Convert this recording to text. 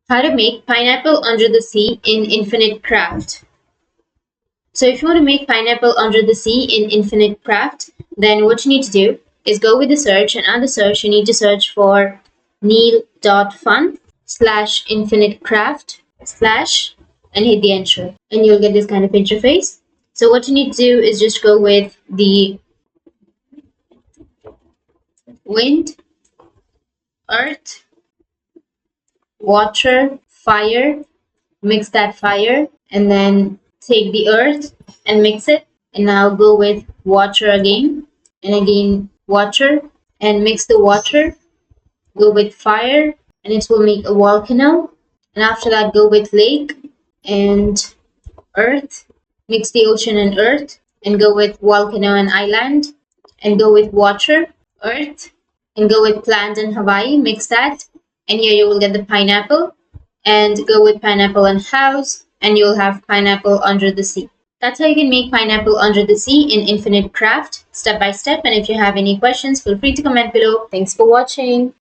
How to make pineapple under the sea in Infinite Craft. So if you want to make pineapple under the sea in Infinite Craft, then what you need to do is go with the search, and under search you need to search for neil.fun/infinitecraft/ and hit the enter, and you'll get this kind of interface. So what you need to do is just go with the wind, earth, water, fire, mix that fire, and then take the earth and mix it, and now go with water again, and again water, and mix the water, go with fire, and it will make a volcano, and after that go with lake and earth, mix the ocean and earth, and go with volcano and island, and go with water, earth, and go with plant and Hawaii, mix that, and here you will get the pineapple, and go with pineapple and house, and you'll have pineapple under the sea. That's how you can make pineapple under the sea in Infinite Craft, step by step. And if you have any questions, feel free to comment below. Thanks for watching.